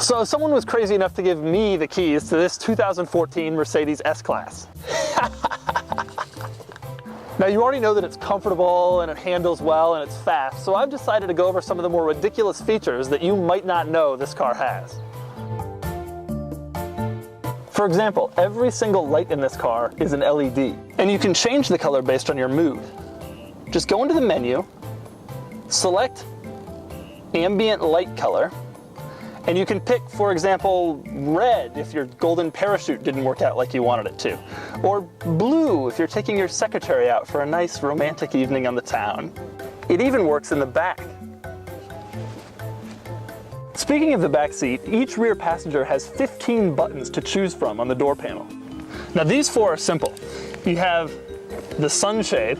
So someone was crazy enough to give me the keys to this 2014 Mercedes S-Class. Now you already know that it's comfortable and it handles well and it's fast, so I've decided to go over some of the more ridiculous features that you might not know this car has. For example, every single light in this car is an LED, and you can change the color based on your mood. Just go into the menu, select ambient light color, and you can pick, for example, red if your golden parachute didn't work out like you wanted it to, or blue if you're taking your secretary out for a nice romantic evening on the town. It even works in the back. Speaking of the back seat, each rear passenger has 15 buttons to choose from on the door panel. Now these 4 are simple. You have the sunshade,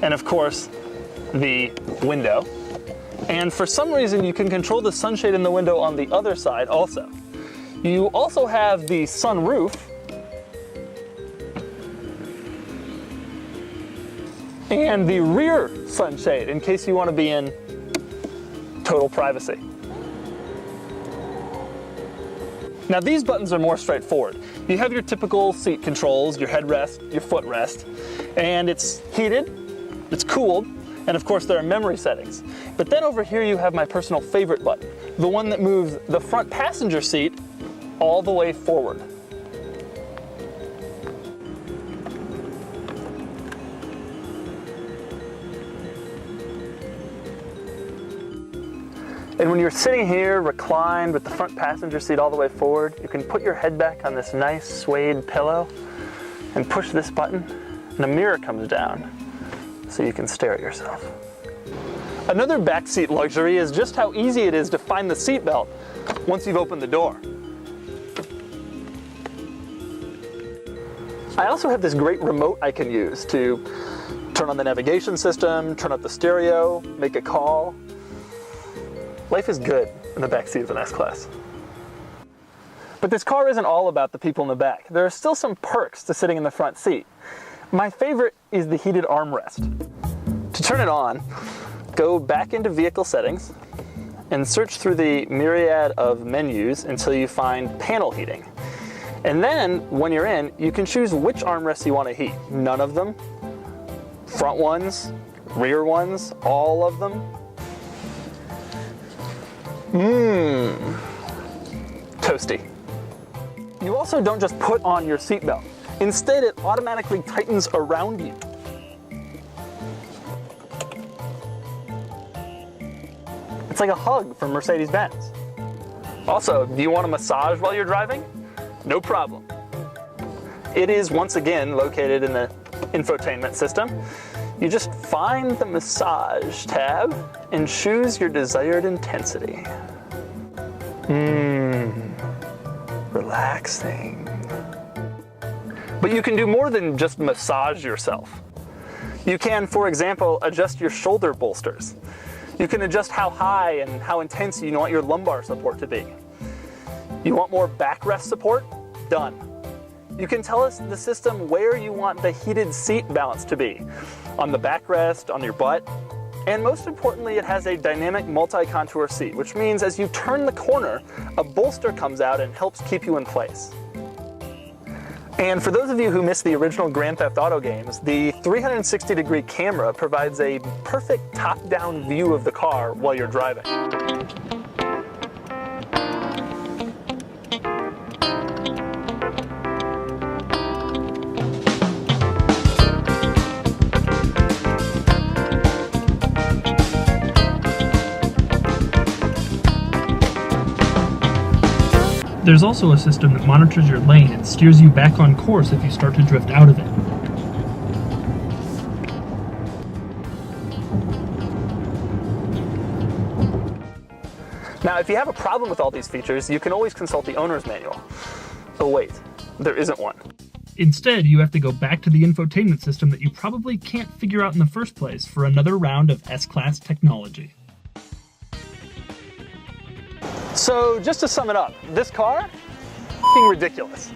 and of course the window. And for some reason you can control the sunshade in the window on the other side also. You also have the sunroof, and the rear sunshade in case you want to be in total privacy. Now these buttons are more straightforward. You have your typical seat controls, your headrest, your footrest, and it's heated, it's cooled, and of course there are memory settings. But then over here you have my personal favorite button, the one that moves the front passenger seat all the way forward. And when you're sitting here reclined with the front passenger seat all the way forward, you can put your head back on this nice suede pillow and push this button, and a mirror comes down so you can stare at yourself. Another backseat luxury is just how easy it is to find the seatbelt once you've opened the door. I also have this great remote I can use to turn on the navigation system, turn up the stereo, make a call. Life is good in the backseat of an S-Class. But this car isn't all about the people in the back. There are still some perks to sitting in the front seat. My favorite is the heated armrest. To turn it on, go back into vehicle settings and search through the myriad of menus until you find panel heating. And then, when you're in, you can choose which armrests you want to heat. None of them, front ones, rear ones, all of them. Toasty. You also don't just put on your seatbelt. Instead, it automatically tightens around you. It's like a hug from Mercedes-Benz. Also, do you want a massage while you're driving? No problem. It is once again located in the infotainment system. You just find the massage tab and choose your desired intensity. Relaxing. But you can do more than just massage yourself. You can, for example, adjust your shoulder bolsters. You can adjust how high and how intense you want your lumbar support to be. You want more backrest support? Done. You can tell us the system where you want the heated seat balance to be. On the backrest, on your butt, and most importantly, it has a dynamic multi-contour seat, which means as you turn the corner, a bolster comes out and helps keep you in place. And for those of you who missed the original Grand Theft Auto games, the 360-degree camera provides a perfect top-down view of the car while you're driving. There's also a system that monitors your lane and steers you back on course if you start to drift out of it. Now, if you have a problem with all these features, you can always consult the owner's manual. Oh wait, there isn't one. Instead, you have to go back to the infotainment system that you probably can't figure out in the first place for another round of S-Class technology. So just to sum it up, this car, f***ing ridiculous.